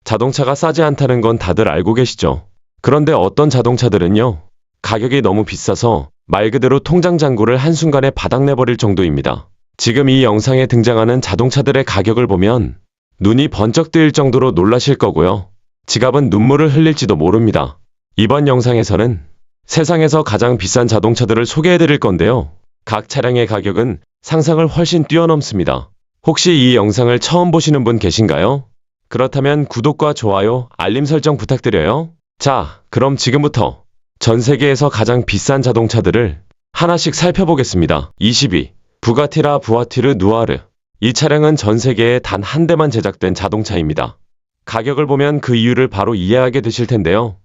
자동차가 싸지 않다는 건 다들 알고 계시죠? 그런데 어떤 자동차들은요, 가격이 너무 비싸서 말 그대로 통장 잔고를 한순간에 바닥내버릴 정도입니다. 지금 이 영상에 등장하는 자동차들의 가격을 보면 눈이 번쩍 뜨일 정도로 놀라실 거고요. 지갑은 눈물을 흘릴지도 모릅니다. 이번 영상에서는 세상에서 가장 비싼 자동차들을 소개해드릴 건데요. 각 차량의 가격은 상상을 훨씬 뛰어넘습니다. 혹시 이 영상을 처음 보시는 분 계신가요? 그렇다면 구독과 좋아요, 알림 설정 부탁드려요. 자, 그럼 지금부터 전 세계에서 가장 비싼 자동차들을 하나씩 살펴보겠습니다. 22. 부가티 라 부아티르 누아르. 이 차량은 전 세계에 단 한 대만 제작된 자동차입니다. 가격을 보면 그 이유를 바로 이해하게 되실 텐데요.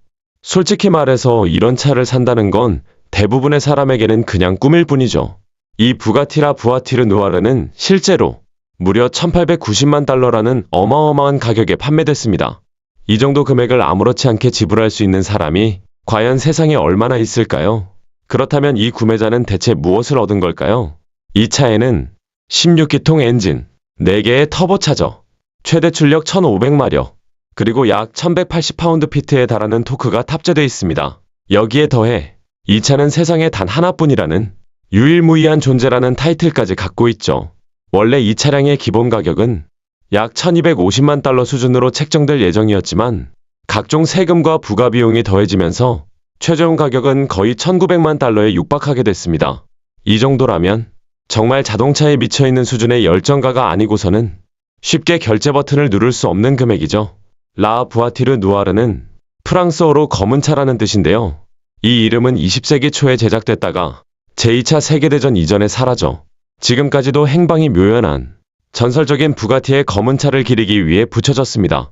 솔직히 말해서 이런 차를 산다는 건 대부분의 사람에게는 그냥 꿈일 뿐이죠. 이 부가티 라 부아티르 누아르는 실제로 무려 1890만 달러라는 어마어마한 가격에 판매됐습니다. 이 정도 금액을 아무렇지 않게 지불할 수 있는 사람이 과연 세상에 얼마나 있을까요? 그렇다면 이 구매자는 대체 무엇을 얻은 걸까요? 이 차에는 16기통 엔진, 4개의 터보차저, 최대 출력 1500마력, 그리고 약 1180파운드-피트에 달하는 토크가 탑재되어 있습니다. 여기에 더해 이 차는 세상에 단 하나뿐이라는 유일무이한 존재라는 타이틀까지 갖고 있죠. 원래 이 차량의 기본 가격은 약 1250만 달러 수준으로 책정될 예정이었지만 각종 세금과 부가 비용이 더해지면서 최종 가격은 거의 1900만 달러에 육박하게 됐습니다. 이 정도라면 정말 자동차에 미쳐있는 수준의 열정가가 아니고서는 쉽게 결제 버튼을 누를 수 없는 금액이죠. 라 부아티르 누아르는 프랑스어로 검은 차라는 뜻인데요. 이 이름은 20세기 초에 제작됐다가 제2차 세계대전 이전에 사라져 지금까지도 행방이 묘연한 전설적인 부가티의 검은 차를 기리기 위해 붙여졌습니다.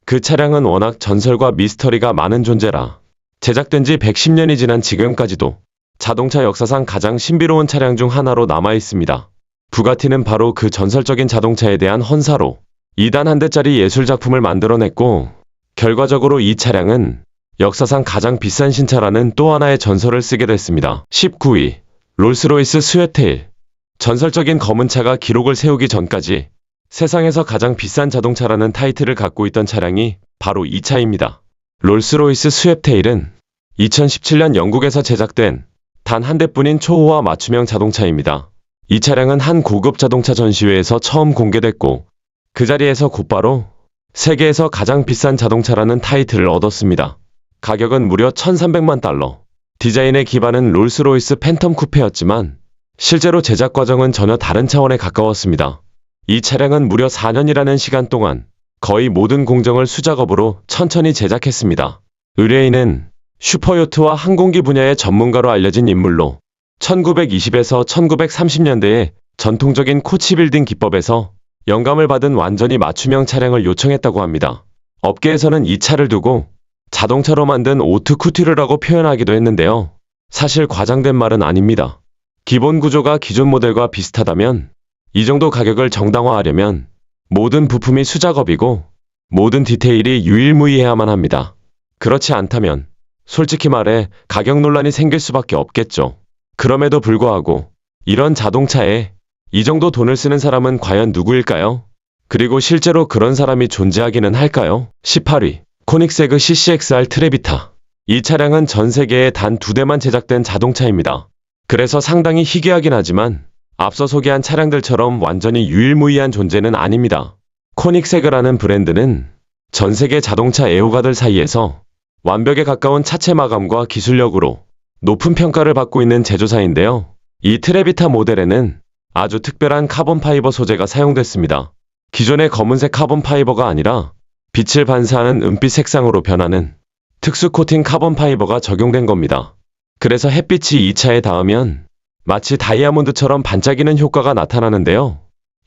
그 차량은 워낙 전설과 미스터리가 많은 존재라 제작된 지 110년이 지난 지금까지도 자동차 역사상 가장 신비로운 차량 중 하나로 남아있습니다. 부가티는 바로 그 전설적인 자동차에 대한 헌사로 2단 한 대짜리 예술작품을 만들어냈고 결과적으로 이 차량은 역사상 가장 비싼 신차라는 또 하나의 전설을 쓰게 됐습니다. 19위 롤스로이스 스웨테일. 전설적인 검은 차가 기록을 세우기 전까지 세상에서 가장 비싼 자동차라는 타이틀을 갖고 있던 차량이 바로 이 차입니다. 롤스로이스 스웨테일은 2017년 영국에서 제작된 단 한 대뿐인 초호화 맞춤형 자동차입니다. 이 차량은 한 고급 자동차 전시회에서 처음 공개됐고 그 자리에서 곧바로 세계에서 가장 비싼 자동차라는 타이틀을 얻었습니다. 가격은 무려 1300만 달러. 디자인의 기반은 롤스로이스 팬텀 쿠페였지만 실제로 제작 과정은 전혀 다른 차원에 가까웠습니다. 이 차량은 무려 4년이라는 시간 동안 거의 모든 공정을 수작업으로 천천히 제작했습니다. 의뢰인은 슈퍼요트와 항공기 분야의 전문가로 알려진 인물로 1920에서 1930년대에 전통적인 코치빌딩 기법에서 영감을 받은 완전히 맞춤형 차량을 요청했다고 합니다. 업계에서는 이 차를 두고 자동차로 만든 오트 쿠티르라고 표현하기도 했는데요. 사실 과장된 말은 아닙니다. 기본 구조가 기존 모델과 비슷하다면 이 정도 가격을 정당화하려면 모든 부품이 수작업이고 모든 디테일이 유일무이해야만 합니다. 그렇지 않다면 솔직히 말해 가격 논란이 생길 수밖에 없겠죠. 그럼에도 불구하고 이런 자동차에 이 정도 돈을 쓰는 사람은 과연 누구일까요? 그리고 실제로 그런 사람이 존재하기는 할까요? 18위 코닉세그 CCXR 트레비타. 이 차량은 전 세계에 단 2대만 제작된 자동차입니다. 그래서 상당히 희귀하긴 하지만 앞서 소개한 차량들처럼 완전히 유일무이한 존재는 아닙니다. 코닉세그라는 브랜드는 전 세계 자동차 애호가들 사이에서 완벽에 가까운 차체 마감과 기술력으로 높은 평가를 받고 있는 제조사인데요. 이 트레비타 모델에는 아주 특별한 카본 파이버 소재가 사용됐습니다. 기존의 검은색 카본 파이버가 아니라 빛을 반사하는 은빛 색상으로 변하는 특수 코팅 카본 파이버가 적용된 겁니다. 그래서 햇빛이 이 차에 닿으면 마치 다이아몬드처럼 반짝이는 효과가 나타나는데요.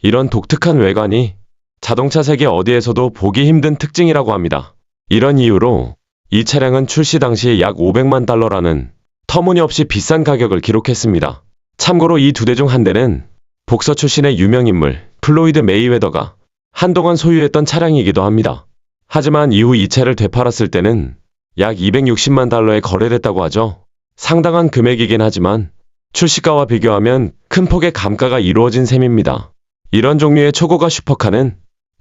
이런 독특한 외관이 자동차 세계 어디에서도 보기 힘든 특징이라고 합니다. 이런 이유로 이 차량은 출시 당시 약 500만 달러라는 터무니없이 비싼 가격을 기록했습니다. 참고로 이 2대 중 한 대는 복서 출신의 유명인물 플로이드 메이웨더가 한동안 소유했던 차량이기도 합니다. 하지만 이후 이 차를 되팔았을 때는 약 260만 달러에 거래됐다고 하죠. 상당한 금액이긴 하지만 출시가와 비교하면 큰 폭의 감가가 이루어진 셈입니다. 이런 종류의 초고가 슈퍼카는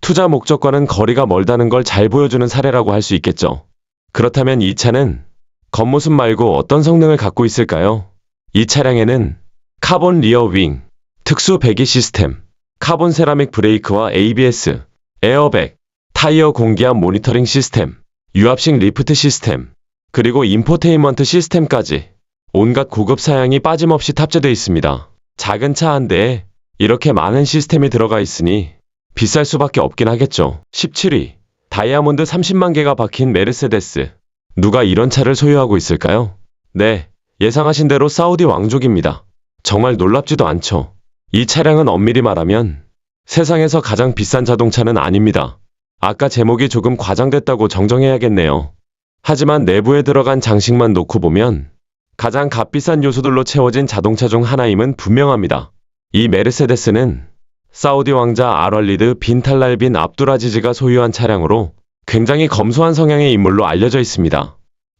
투자 목적과는 거리가 멀다는 걸 잘 보여주는 사례라고 할 수 있겠죠. 그렇다면 이 차는 겉모습 말고 어떤 성능을 갖고 있을까요? 이 차량에는 카본 리어 윙, 특수 배기 시스템, 카본 세라믹 브레이크와 ABS, 에어백, 타이어 공기압 모니터링 시스템, 유압식 리프트 시스템, 그리고 인포테인먼트 시스템까지 온갖 고급 사양이 빠짐없이 탑재되어 있습니다. 작은 차 한 대에 이렇게 많은 시스템이 들어가 있으니 비쌀 수밖에 없긴 하겠죠. 17위. 다이아몬드 30만 개가 박힌 메르세데스. 누가 이런 차를 소유하고 있을까요? 네, 예상하신 대로 사우디 왕족입니다. 정말 놀랍지도 않죠. 이 차량은 엄밀히 말하면 세상에서 가장 비싼 자동차는 아닙니다. 아까 제목이 조금 과장됐다고 정정해야겠네요. 하지만 내부에 들어간 장식만 놓고 보면 가장 값비싼 요소들로 채워진 자동차 중 하나임은 분명합니다. 이 메르세데스는 사우디 왕자 알왈리드 빈 탈랄 빈 압두라지즈가 소유한 차량으로 굉장히 검소한 성향의 인물로 알려져 있습니다.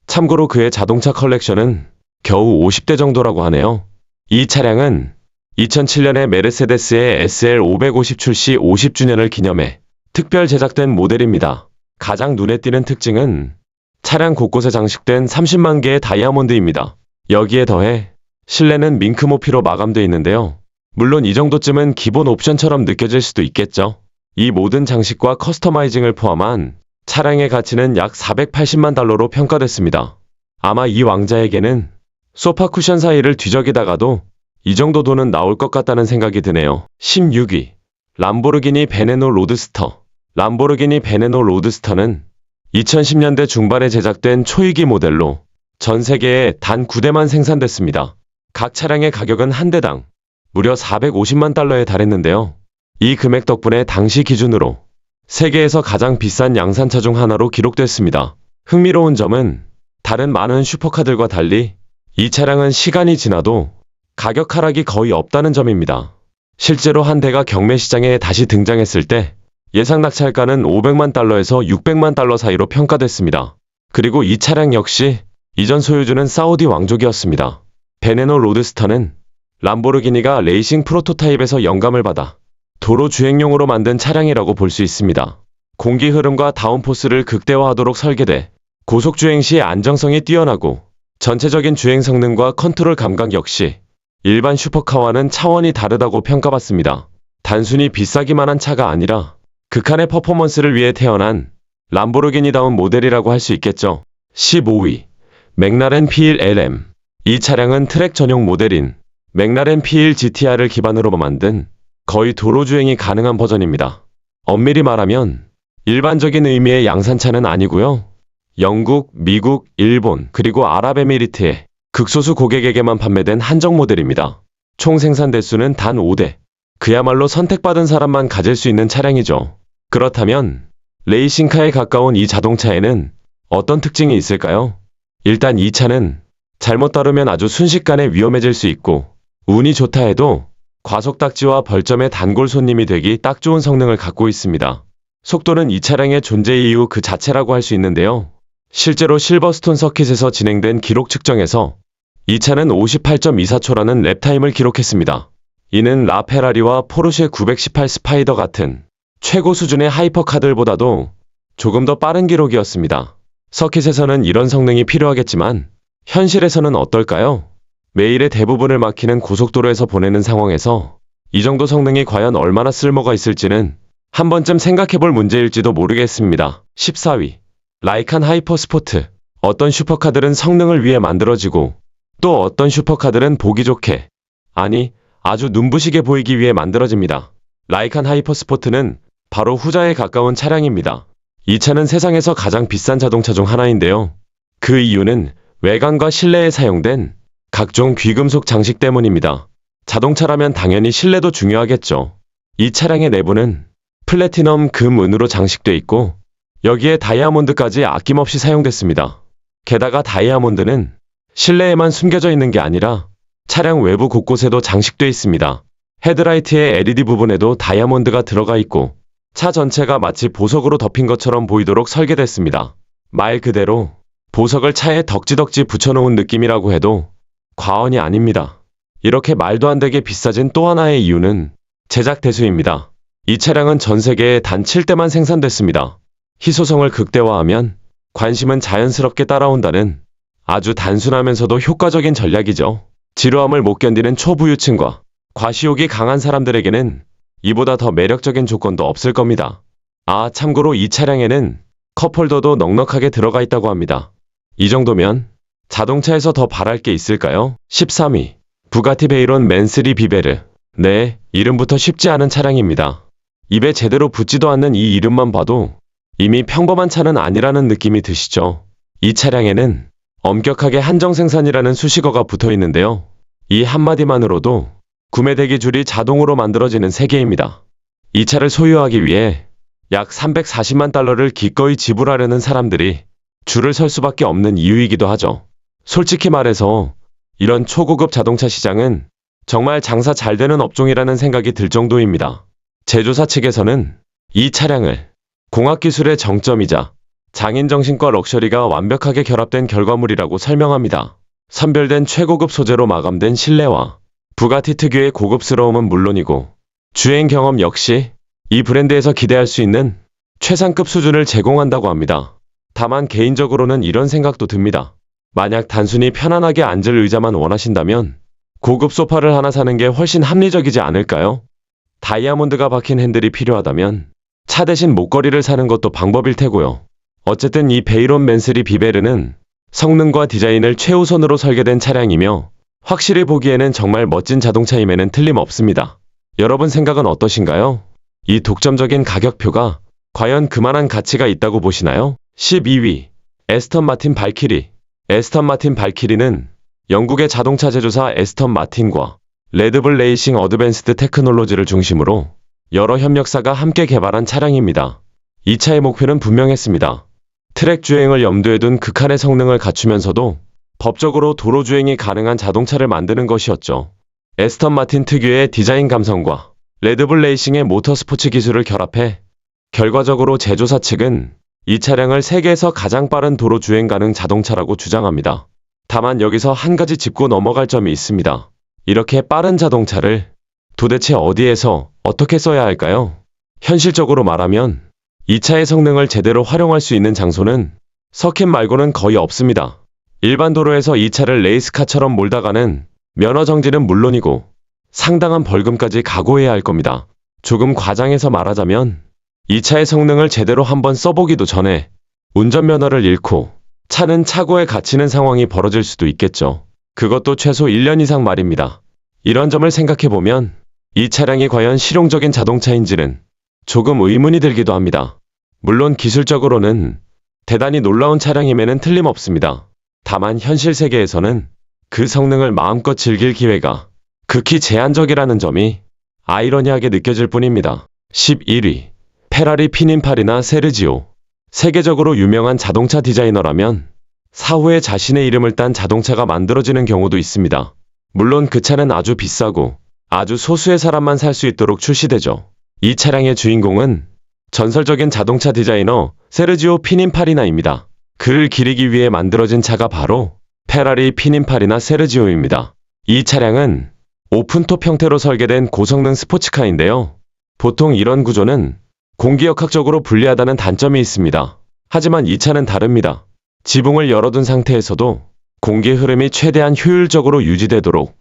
참고로 그의 자동차 컬렉션은 겨우 50대 정도라고 하네요. 이 차량은 2007년에 메르세데스의 SL550 출시 50주년을 기념해 특별 제작된 모델입니다. 가장 눈에 띄는 특징은 차량 곳곳에 장식된 30만 개의 다이아몬드입니다. 여기에 더해 실내는 밍크 모피로 마감되어 있는데요. 물론 이 정도쯤은 기본 옵션처럼 느껴질 수도 있겠죠. 이 모든 장식과 커스터마이징을 포함한 차량의 가치는 약 480만 달러로 평가됐습니다. 아마 이 왕자에게는 소파 쿠션 사이를 뒤적이다가도 이 정도 돈은 나올 것 같다는 생각이 드네요. 16위. 람보르기니 베네노 로드스터. 람보르기니 베네노 로드스터는 2010년대 중반에 제작된 초이기 모델로 전 세계에 단 9대만 생산됐습니다. 각 차량의 가격은 한 대당 무려 450만 달러에 달했는데요. 이 금액 덕분에 당시 기준으로 세계에서 가장 비싼 양산차 중 하나로 기록됐습니다. 흥미로운 점은 다른 많은 슈퍼카들과 달리 이 차량은 시간이 지나도 가격 하락이 거의 없다는 점입니다. 실제로 한 대가 경매 시장에 다시 등장했을 때 예상 낙찰가는 500만 달러에서 600만 달러 사이로 평가됐습니다. 그리고 이 차량 역시 이전 소유주는 사우디 왕족이었습니다. 베네노 로드스터는 람보르기니가 레이싱 프로토타입에서 영감을 받아 도로 주행용으로 만든 차량이라고 볼 수 있습니다. 공기 흐름과 다운포스를 극대화하도록 설계돼 고속주행 시 안정성이 뛰어나고 전체적인 주행 성능과 컨트롤 감각 역시 일반 슈퍼카와는 차원이 다르다고 평가받습니다. 단순히 비싸기만 한 차가 아니라 극한의 퍼포먼스를 위해 태어난 람보르기니다운 모델이라고 할 수 있겠죠. 15위. 맥라렌 P1LM. 이 차량은 트랙 전용 모델인 맥라렌 P1 GTR을 기반으로 만든 거의 도로주행이 가능한 버전입니다. 엄밀히 말하면 일반적인 의미의 양산차는 아니고요. 영국, 미국, 일본, 그리고 아랍에미리트의 극소수 고객에게만 판매된 한정 모델입니다. 총 생산 대수는 단 5대. 그야말로 선택받은 사람만 가질 수 있는 차량이죠. 그렇다면 레이싱카에 가까운 이 자동차에는 어떤 특징이 있을까요? 일단 이 차는 잘못 다루면 아주 순식간에 위험해질 수 있고 운이 좋다 해도 과속딱지와 벌점의 단골 손님이 되기 딱 좋은 성능을 갖고 있습니다. 속도는 이 차량의 존재 이유 그 자체라고 할 수 있는데요. 실제로 실버스톤 서킷에서 진행된 기록 측정에서 이 차는 58.24초라는 랩타임을 기록했습니다. 이는 라페라리와 포르쉐 918 스파이더 같은 최고 수준의 하이퍼카들보다도 조금 더 빠른 기록이었습니다. 서킷에서는 이런 성능이 필요하겠지만 현실에서는 어떨까요? 매일의 대부분을 막히는 고속도로에서 보내는 상황에서 이 정도 성능이 과연 얼마나 쓸모가 있을지는 한 번쯤 생각해볼 문제일지도 모르겠습니다. 14위. 라이칸 하이퍼스포트. 어떤 슈퍼카들은 성능을 위해 만들어지고 또 어떤 슈퍼카들은 보기 좋게, 아니 아주 눈부시게 보이기 위해 만들어집니다. 라이칸 하이퍼스포트는 바로 후자에 가까운 차량입니다. 이 차는 세상에서 가장 비싼 자동차 중 하나인데요. 그 이유는 외관과 실내에 사용된 각종 귀금속 장식 때문입니다. 자동차라면 당연히 실내도 중요하겠죠. 이 차량의 내부는 플래티넘, 금, 은으로 장식돼 있고 여기에 다이아몬드까지 아낌없이 사용됐습니다. 게다가 다이아몬드는 실내에만 숨겨져 있는 게 아니라 차량 외부 곳곳에도 장식돼 있습니다. 헤드라이트의 LED 부분에도 다이아몬드가 들어가 있고 차 전체가 마치 보석으로 덮인 것처럼 보이도록 설계됐습니다. 말 그대로 보석을 차에 덕지덕지 붙여놓은 느낌이라고 해도 과언이 아닙니다. 이렇게 말도 안 되게 비싸진 또 하나의 이유는 제작 대수입니다. 이 차량은 전 세계에 단 7대만 생산됐습니다. 희소성을 극대화하면 관심은 자연스럽게 따라온다는 아주 단순하면서도 효과적인 전략이죠. 지루함을 못 견디는 초부유층과 과시욕이 강한 사람들에게는 이보다 더 매력적인 조건도 없을 겁니다. 아, 참고로 이 차량에는 컵홀더도 넉넉하게 들어가 있다고 합니다. 이 정도면 자동차에서 더 바랄 게 있을까요? 13위. 부가티 베이론 맨3 비베르. 네, 이름부터 쉽지 않은 차량입니다. 입에 제대로 붙지도 않는 이 이름만 봐도 이미 평범한 차는 아니라는 느낌이 드시죠? 이 차량에는 엄격하게 한정 생산이라는 수식어가 붙어 있는데요. 이 한마디만으로도 구매 대기 줄이 자동으로 만들어지는 세계입니다. 이 차를 소유하기 위해 약 340만 달러를 기꺼이 지불하려는 사람들이 줄을 설 수밖에 없는 이유이기도 하죠. 솔직히 말해서 이런 초고급 자동차 시장은 정말 장사 잘 되는 업종이라는 생각이 들 정도입니다. 제조사 측에서는 이 차량을 공학기술의 정점이자 장인정신과 럭셔리가 완벽하게 결합된 결과물이라고 설명합니다. 선별된 최고급 소재로 마감된 실내와 부가티 특유의 고급스러움은 물론이고 주행 경험 역시 이 브랜드에서 기대할 수 있는 최상급 수준을 제공한다고 합니다. 다만 개인적으로는 이런 생각도 듭니다. 만약 단순히 편안하게 앉을 의자만 원하신다면 고급 소파를 하나 사는 게 훨씬 합리적이지 않을까요? 다이아몬드가 박힌 핸들이 필요하다면 차 대신 목걸이를 사는 것도 방법일 테고요. 어쨌든 이 베이론 맨3 비베르는 성능과 디자인을 최우선으로 설계된 차량이며 확실히 보기에는 정말 멋진 자동차임에는 틀림없습니다. 여러분 생각은 어떠신가요? 이 독점적인 가격표가 과연 그만한 가치가 있다고 보시나요? 12위. 에스턴 마틴 발키리. 에스턴 마틴 발키리는 영국의 자동차 제조사 에스턴 마틴과 레드불 레이싱 어드밴스드 테크놀로지를 중심으로 여러 협력사가 함께 개발한 차량입니다. 이 차의 목표는 분명했습니다. 트랙 주행을 염두에 둔 극한의 성능을 갖추면서도 법적으로 도로 주행이 가능한 자동차를 만드는 것이었죠. 에스턴 마틴 특유의 디자인 감성과 레드불 레이싱의 모터스포츠 기술을 결합해 결과적으로 제조사 측은 이 차량을 세계에서 가장 빠른 도로 주행 가능 자동차라고 주장합니다. 다만 여기서 한 가지 짚고 넘어갈 점이 있습니다. 이렇게 빠른 자동차를 도대체 어디에서 어떻게 써야 할까요? 현실적으로 말하면 이 차의 성능을 제대로 활용할 수 있는 장소는 서킷 말고는 거의 없습니다. 일반 도로에서 이 차를 레이스카처럼 몰다가는 면허 정지는 물론이고 상당한 벌금까지 각오해야 할 겁니다. 조금 과장해서 말하자면 이 차의 성능을 제대로 한번 써보기도 전에 운전면허를 잃고 차는 차고에 갇히는 상황이 벌어질 수도 있겠죠. 그것도 최소 1년 이상 말입니다. 이런 점을 생각해보면 이 차량이 과연 실용적인 자동차인지는 조금 의문이 들기도 합니다. 물론 기술적으로는 대단히 놀라운 차량임에는 틀림없습니다. 다만 현실 세계에서는 그 성능을 마음껏 즐길 기회가 극히 제한적이라는 점이 아이러니하게 느껴질 뿐입니다. 11위. 페라리 피닌파리나 세르지오. 세계적으로 유명한 자동차 디자이너라면 사후에 자신의 이름을 딴 자동차가 만들어지는 경우도 있습니다. 물론 그 차는 아주 비싸고 아주 소수의 사람만 살 수 있도록 출시되죠. 이 차량의 주인공은 전설적인 자동차 디자이너 세르지오 피닌파리나입니다. 그를 기리기 위해 만들어진 차가 바로 페라리 피닌파리나 세르지오입니다. 이 차량은 오픈톱 형태로 설계된 고성능 스포츠카인데요. 보통 이런 구조는 공기역학적으로 불리하다는 단점이 있습니다. 하지만 이 차는 다릅니다. 지붕을 열어둔 상태에서도 공기 흐름이 최대한 효율적으로 유지되도록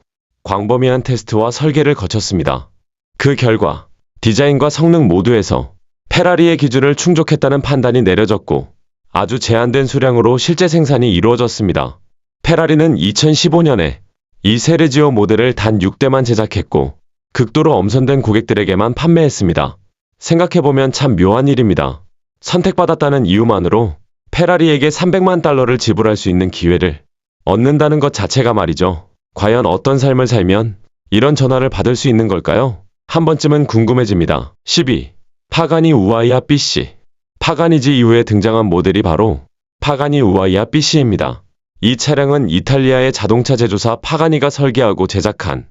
광범위한 테스트와 설계를 거쳤습니다. 그 결과 디자인과 성능 모두에서 페라리의 기준을 충족했다는 판단이 내려졌고 아주 제한된 수량으로 실제 생산이 이루어졌습니다. 페라리는 2015년에 이 세르지오 모델을 단 6대만 제작했고 극도로 엄선된 고객들에게만 판매했습니다. 생각해보면 참 묘한 일입니다. 선택받았다는 이유만으로 페라리에게 300만 달러를 지불할 수 있는 기회를 얻는다는 것 자체가 말이죠. 과연 어떤 삶을 살면 이런 전화를 받을 수 있는 걸까요? 한 번쯤은 궁금해집니다. 12. 파가니 우아이아 BC. 파가니지 이후에 등장한 모델이 바로 파가니 우아이아 BC입니다. 이 차량은 이탈리아의 자동차 제조사 파가니가 설계하고 제작한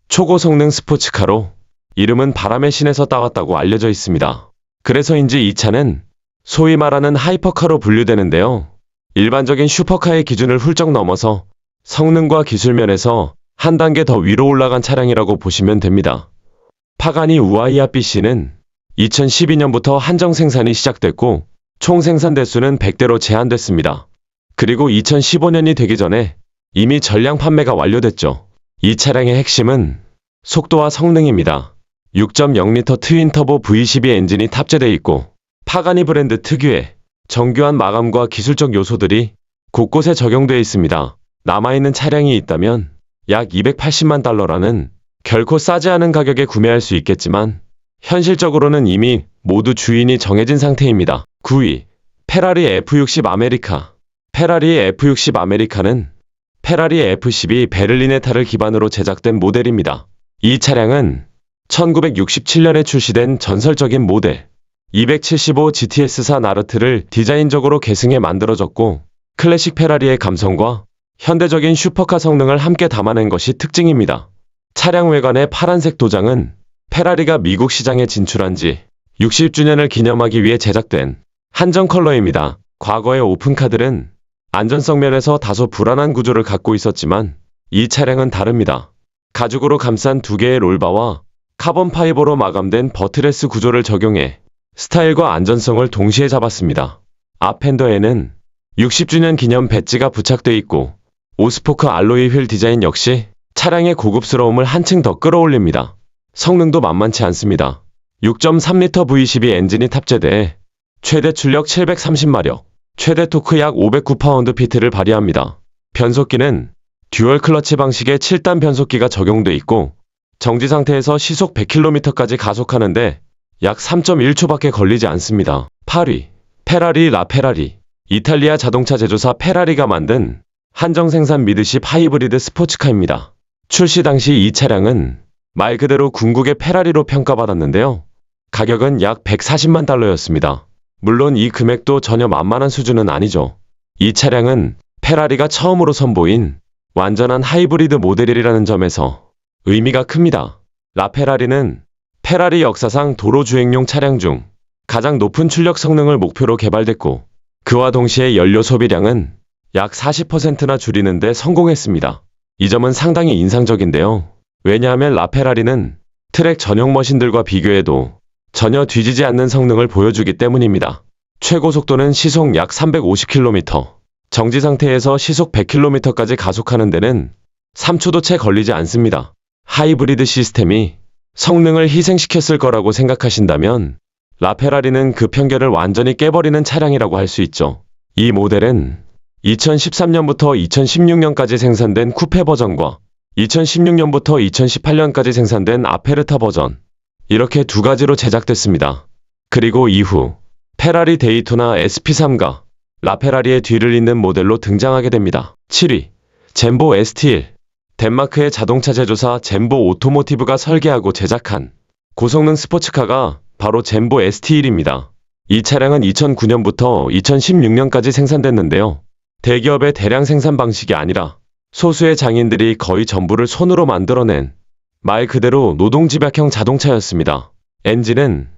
초고성능 스포츠카로 이름은 바람의 신에서 따왔다고 알려져 있습니다. 그래서인지 이 차는 소위 말하는 하이퍼카로 분류되는데요. 일반적인 슈퍼카의 기준을 훌쩍 넘어서 성능과 기술 면에서 한 단계 더 위로 올라간 차량이라고 보시면 됩니다. 파가니 우아이아 BC는 2012년부터 한정 생산이 시작됐고 총 생산 대수는 100대로 제한됐습니다. 그리고 2015년이 되기 전에 이미 전량 판매가 완료됐죠. 이 차량의 핵심은 속도와 성능입니다. 6.0L 트윈 터보 V12 엔진이 탑재되어 있고 파가니 브랜드 특유의 정교한 마감과 기술적 요소들이 곳곳에 적용되어 있습니다. 남아있는 차량이 있다면 약 280만 달러라는 결코 싸지 않은 가격에 구매할 수 있겠지만 현실적으로는 이미 모두 주인이 정해진 상태입니다. 9위, 페라리 F60 아메리카. 페라리 F60 아메리카는 페라리 F12 베를리네타를 기반으로 제작된 모델입니다. 이 차량은 1967년에 출시된 전설적인 모델 275 GTS4 나르트를 디자인적으로 계승해 만들어졌고 클래식 페라리의 감성과 현대적인 슈퍼카 성능을 함께 담아낸 것이 특징입니다. 차량 외관의 파란색 도장은 페라리가 미국 시장에 진출한 지 60주년을 기념하기 위해 제작된 한정 컬러입니다. 과거의 오픈카들은 안전성 면에서 다소 불안한 구조를 갖고 있었지만 이 차량은 다릅니다. 가죽으로 감싼 두 개의 롤바와 카본 파이버로 마감된 버트레스 구조를 적용해 스타일과 안전성을 동시에 잡았습니다. 앞 핸더에는 60주년 기념 배지가 부착돼 있고 오스포크 알로이 휠 디자인 역시 차량의 고급스러움을 한층 더 끌어올립니다. 성능도 만만치 않습니다. 6.3L V12 엔진이 탑재돼 최대 출력 730마력, 최대 토크 약 509파운드-피트를 발휘합니다. 변속기는 듀얼 클러치 방식의 7단 변속기가 적용돼 있고 정지 상태에서 시속 100km까지 가속하는데 약 3.1초밖에 걸리지 않습니다. 8위, 페라리 라페라리. 이탈리아 자동차 제조사 페라리가 만든 한정 생산 미드십 하이브리드 스포츠카입니다. 출시 당시 이 차량은 말 그대로 궁극의 페라리로 평가받았는데요. 가격은 약 140만 달러였습니다. 물론 이 금액도 전혀 만만한 수준은 아니죠. 이 차량은 페라리가 처음으로 선보인 완전한 하이브리드 모델이라는 점에서 의미가 큽니다. 라페라리는 페라리 역사상 도로 주행용 차량 중 가장 높은 출력 성능을 목표로 개발됐고 그와 동시에 연료 소비량은 약 40%나 줄이는 데 성공했습니다. 이 점은 상당히 인상적인데요. 왜냐하면 라페라리는 트랙 전용 머신들과 비교해도 전혀 뒤지지 않는 성능을 보여주기 때문입니다. 최고 속도는 시속 약 350km, 정지 상태에서 시속 100km까지 가속하는 데는 3초도 채 걸리지 않습니다. 하이브리드 시스템이 성능을 희생시켰을 거라고 생각하신다면 라페라리는 그 편견을 완전히 깨버리는 차량이라고 할 수 있죠. 이 모델은 2013년부터 2016년까지 생산된 쿠페 버전과 2016년부터 2018년까지 생산된 아페르타 버전, 이렇게 두 가지로 제작됐습니다. 그리고 이후 페라리 데이토나 SP3가 라페라리의 뒤를 잇는 모델로 등장하게 됩니다. 7위, 젠보 ST1. 덴마크의 자동차 제조사 젠보 오토모티브가 설계하고 제작한 고성능 스포츠카가 바로 젠보 ST1입니다. 이 차량은 2009년부터 2016년까지 생산됐는데요. 대기업의 대량 생산 방식이 아니라 소수의 장인들이 거의 전부를 손으로 만들어낸 말 그대로 노동집약형 자동차였습니다. 엔진은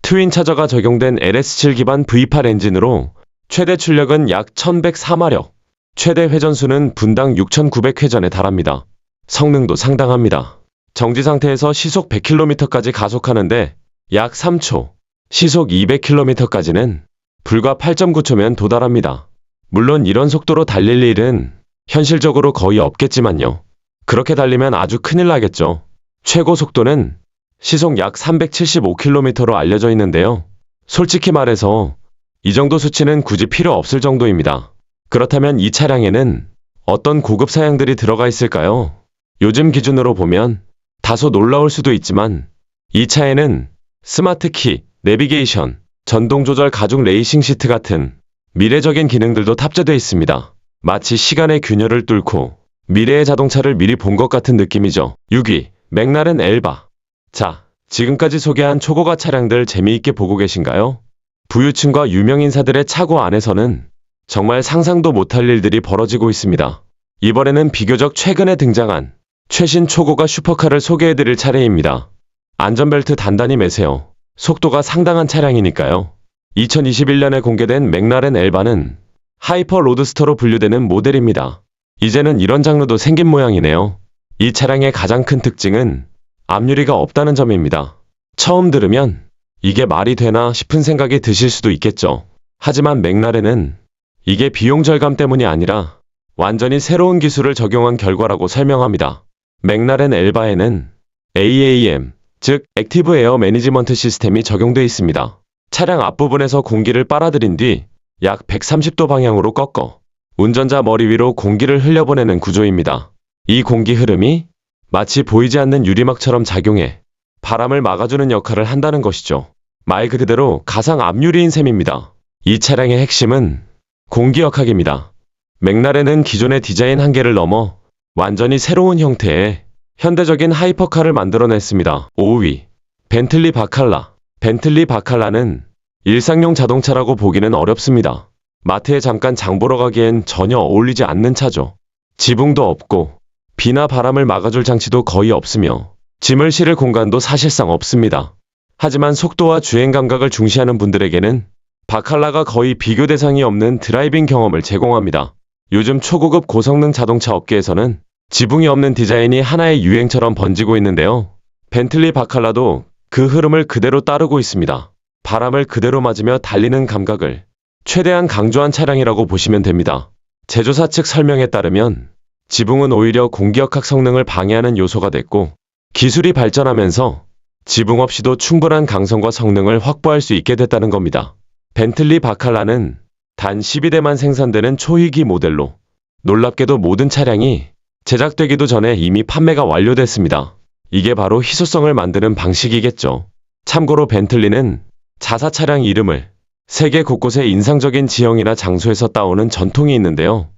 트윈 차저가 적용된 LS7 기반 V8 엔진으로 최대 출력은 약 1104마력, 최대 회전수는 분당 6900회전에 달합니다. 성능도 상당합니다. 정지 상태에서 시속 100km까지 가속하는데 약 3초, 시속 200km까지는 불과 8.9초면 도달합니다. 물론 이런 속도로 달릴 일은 현실적으로 거의 없겠지만요. 그렇게 달리면 아주 큰일 나겠죠. 최고 속도는 시속 약 375km로 알려져 있는데요. 솔직히 말해서 이 정도 수치는 굳이 필요 없을 정도입니다. 그렇다면 이 차량에는 어떤 고급 사양들이 들어가 있을까요? 요즘 기준으로 보면 다소 놀라울 수도 있지만 이 차에는 스마트 키, 내비게이션, 전동 조절 가죽 레이싱 시트 같은 미래적인 기능들도 탑재되어 있습니다. 마치 시간의 균열을 뚫고 미래의 자동차를 미리 본 것 같은 느낌이죠. 6위, 맥라렌 엘바. 자, 지금까지 소개한 초고가 차량들 재미있게 보고 계신가요? 부유층과 유명인사들의 차고 안에서는 정말 상상도 못할 일들이 벌어지고 있습니다. 이번에는 비교적 최근에 등장한 최신 초고가 슈퍼카를 소개해드릴 차례입니다. 안전벨트 단단히 매세요. 속도가 상당한 차량이니까요. 2021년에 공개된 맥라렌 엘바는 하이퍼 로드스터로 분류되는 모델입니다. 이제는 이런 장르도 생긴 모양이네요. 이 차량의 가장 큰 특징은 앞유리가 없다는 점입니다. 처음 들으면 이게 말이 되나 싶은 생각이 드실 수도 있겠죠. 하지만 맥라렌은 이게 비용 절감 때문이 아니라 완전히 새로운 기술을 적용한 결과라고 설명합니다. 맥라렌 엘바에는 AAM, 즉 액티브 에어 매니지먼트 시스템이 적용돼 있습니다. 차량 앞부분에서 공기를 빨아들인 뒤 약 130도 방향으로 꺾어 운전자 머리 위로 공기를 흘려보내는 구조입니다. 이 공기 흐름이 마치 보이지 않는 유리막처럼 작용해 바람을 막아주는 역할을 한다는 것이죠. 말 그대로 가상 압유리인 셈입니다. 이 차량의 핵심은 공기역학입니다. 맥라렌은 기존의 디자인 한계를 넘어 완전히 새로운 형태의 현대적인 하이퍼카를 만들어냈습니다. 5위, 벤틀리 바칼라. 벤틀리 바칼라는 일상용 자동차라고 보기는 어렵습니다. 마트에 잠깐 장 보러 가기엔 전혀 어울리지 않는 차죠. 지붕도 없고 비나 바람을 막아줄 장치도 거의 없으며 짐을 실을 공간도 사실상 없습니다. 하지만 속도와 주행 감각을 중시하는 분들에게는 바칼라가 거의 비교 대상이 없는 드라이빙 경험을 제공합니다. 요즘 초고급 고성능 자동차 업계에서는 지붕이 없는 디자인이 하나의 유행처럼 번지고 있는데요. 벤틀리 바칼라도 그 흐름을 그대로 따르고 있습니다. 바람을 그대로 맞으며 달리는 감각을 최대한 강조한 차량이라고 보시면 됩니다. 제조사 측 설명에 따르면 지붕은 오히려 공기역학 성능을 방해하는 요소가 됐고 기술이 발전하면서 지붕 없이도 충분한 강성과 성능을 확보할 수 있게 됐다는 겁니다. 벤틀리 바칼라는 단 12대만 생산되는 초희기 모델로 놀랍게도 모든 차량이 제작되기도 전에 이미 판매가 완료됐습니다. 이게 바로 희소성을 만드는 방식이겠죠. 참고로 벤틀리는 자사 차량 이름을 세계 곳곳의 인상적인 지형이나 장소에서 따오는 전통이 있는데요.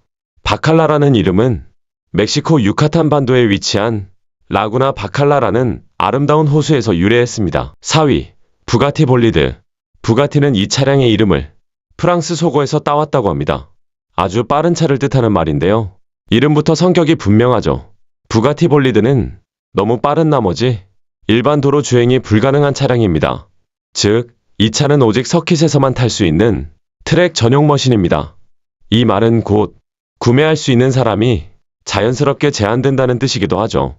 바칼라라는 이름은 멕시코 유카탄 반도에 위치한 라구나 바칼라라는 아름다운 호수에서 유래했습니다. 4위, 부가티 볼리드. 부가티는 이 차량의 이름을 프랑스 소고에서 따왔다고 합니다. 아주 빠른 차를 뜻하는 말인데요. 이름부터 성격이 분명하죠. 부가티 볼리드는 너무 빠른 나머지 일반 도로 주행이 불가능한 차량입니다. 즉, 이 차는 오직 서킷에서만 탈 수 있는 트랙 전용 머신입니다. 이 말은 곧 구매할 수 있는 사람이 자연스럽게 제한된다는 뜻이기도 하죠.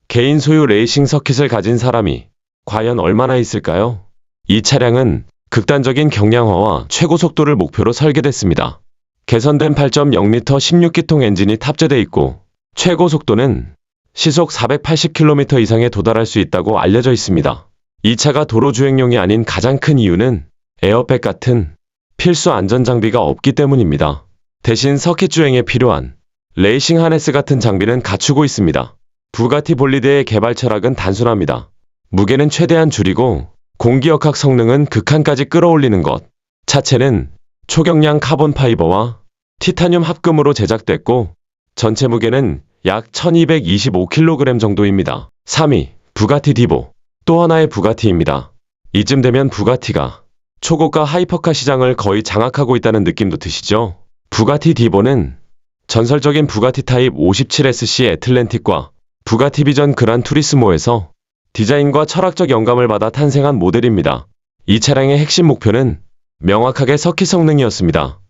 개인 소유 레이싱 서킷을 가진 사람이 과연 얼마나 있을까요? 이 차량은 극단적인 경량화와 최고 속도를 목표로 설계됐습니다. 개선된 8.0L 16기통 엔진이 탑재되어 있고 최고 속도는 시속 480km 이상에 도달할 수 있다고 알려져 있습니다. 이 차가 도로 주행용이 아닌 가장 큰 이유는 에어백 같은 필수 안전장비가 없기 때문입니다. 대신 서킷 주행에 필요한 레이싱 하네스 같은 장비는 갖추고 있습니다. 부가티 볼리드의 개발 철학은 단순합니다. 무게는 최대한 줄이고 공기역학 성능은 극한까지 끌어올리는 것. 차체는 초경량 카본 파이버와 티타늄 합금으로 제작됐고 전체 무게는 약 1225kg 정도입니다. 3위, 부가티 디보. 또 하나의 부가티입니다. 이쯤 되면 부가티가 초고가 하이퍼카 시장을 거의 장악하고 있다는 느낌도 드시죠? 부가티 디보는 전설적인 부가티 타입 57SC 애틀랜틱과 부가티 비전 그란 투리스모에서 디자인과 철학적 영감을 받아 탄생한 모델입니다. 이 차량의 핵심 목표는 명확하게 서킷 성능이었습니다.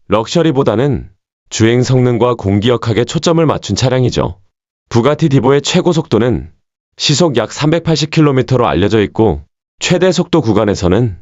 럭셔리보다는 주행 성능과 공기역학에 초점을 맞춘 차량이죠. 부가티 디보의 최고 속도는 시속 약 380km로 알려져 있고 최대 속도 구간에서는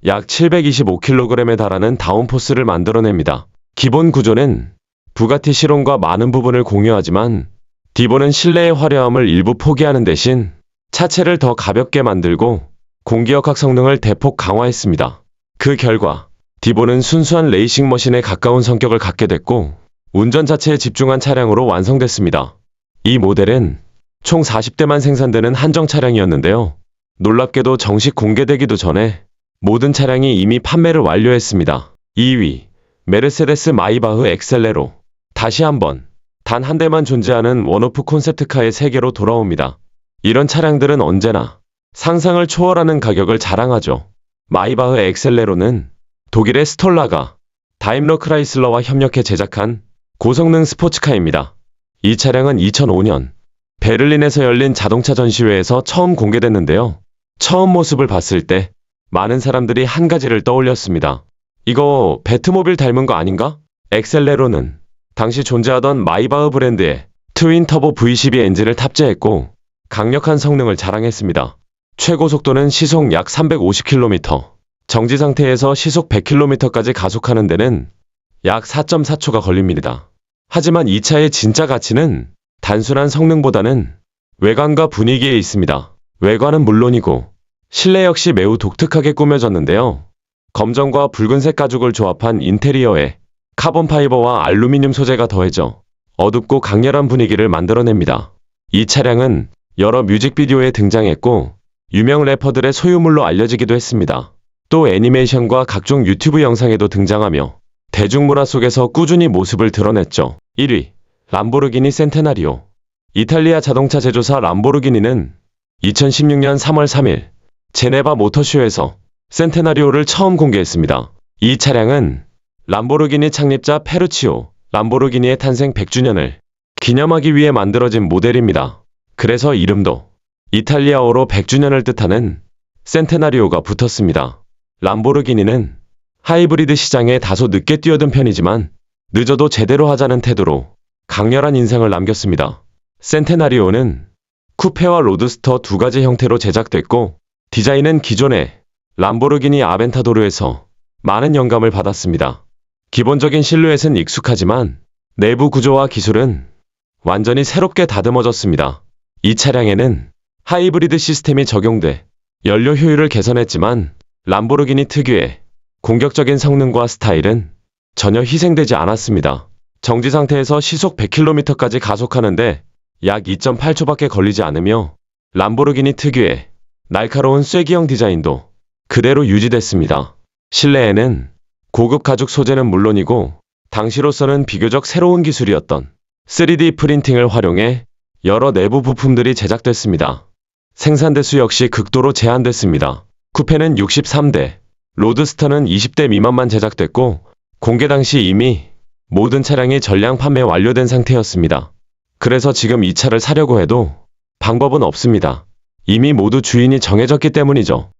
약 725kg에 달하는 다운포스를 만들어냅니다. 기본 구조는 부가티 시론과 많은 부분을 공유하지만 디보는 실내의 화려함을 일부 포기하는 대신 차체를 더 가볍게 만들고 공기역학 성능을 대폭 강화했습니다. 그 결과 디보는 순수한 레이싱 머신에 가까운 성격을 갖게 됐고 운전 자체에 집중한 차량으로 완성됐습니다. 이 모델은 총 40대만 생산되는 한정 차량이었는데요. 놀랍게도 정식 공개되기도 전에 모든 차량이 이미 판매를 완료했습니다. 2위, 메르세데스 마이바흐 엑셀레로. 다시 한번 단 한 대만 존재하는 원오프 콘셉트카의 세계로 돌아옵니다. 이런 차량들은 언제나 상상을 초월하는 가격을 자랑하죠. 마이바흐 엑셀레로는 독일의 스톨라가 다임러 크라이슬러와 협력해 제작한 고성능 스포츠카입니다. 이 차량은 2005년 베를린에서 열린 자동차 전시회에서 처음 공개됐는데요. 처음 모습을 봤을 때 많은 사람들이 한 가지를 떠올렸습니다. 이거 배트모빌 닮은 거 아닌가? 엑셀레로는 당시 존재하던 마이바흐 브랜드의 트윈 터보 V12 엔진을 탑재했고 강력한 성능을 자랑했습니다. 최고 속도는 시속 약 350km, 정지 상태에서 시속 100km까지 가속하는 데는 약 4.4초가 걸립니다. 하지만 이 차의 진짜 가치는 단순한 성능보다는 외관과 분위기에 있습니다. 외관은 물론이고 실내 역시 매우 독특하게 꾸며졌는데요. 검정과 붉은색 가죽을 조합한 인테리어에 카본 파이버와 알루미늄 소재가 더해져 어둡고 강렬한 분위기를 만들어냅니다. 이 차량은 여러 뮤직비디오에 등장했고 유명 래퍼들의 소유물로 알려지기도 했습니다. 또 애니메이션과 각종 유튜브 영상에도 등장하며 대중문화 속에서 꾸준히 모습을 드러냈죠. 1위, 람보르기니 센테나리오. 이탈리아 자동차 제조사 람보르기니는 2016년 3월 3일 제네바 모터쇼에서 센테나리오를 처음 공개했습니다. 이 차량은 람보르기니 창립자 페루치오 람보르기니의 탄생 100주년을 기념하기 위해 만들어진 모델입니다. 그래서 이름도 이탈리아어로 100주년을 뜻하는 센테나리오가 붙었습니다. 람보르기니는 하이브리드 시장에 다소 늦게 뛰어든 편이지만 늦어도 제대로 하자는 태도로 강렬한 인상을 남겼습니다. 센테나리오는 쿠페와 로드스터 두 가지 형태로 제작됐고 디자인은 기존의 람보르기니 아벤타도르에서 많은 영감을 받았습니다. 기본적인 실루엣은 익숙하지만 내부 구조와 기술은 완전히 새롭게 다듬어졌습니다. 이 차량에는 하이브리드 시스템이 적용돼 연료 효율을 개선했지만 람보르기니 특유의 공격적인 성능과 스타일은 전혀 희생되지 않았습니다. 정지 상태에서 시속 100km까지 가속하는데 약 2.8초밖에 걸리지 않으며 람보르기니 특유의 날카로운 쐐기형 디자인도 그대로 유지됐습니다. 실내에는 고급 가죽 소재는 물론이고 당시로서는 비교적 새로운 기술이었던 3D 프린팅을 활용해 여러 내부 부품들이 제작됐습니다. 생산 대수 역시 극도로 제한됐습니다. 쿠페는 63대, 로드스터는 20대 미만만 제작됐고 공개 당시 이미 모든 차량이 전량 판매 완료된 상태였습니다. 그래서 지금 이 차를 사려고 해도 방법은 없습니다. 이미 모두 주인이 정해졌기 때문이죠.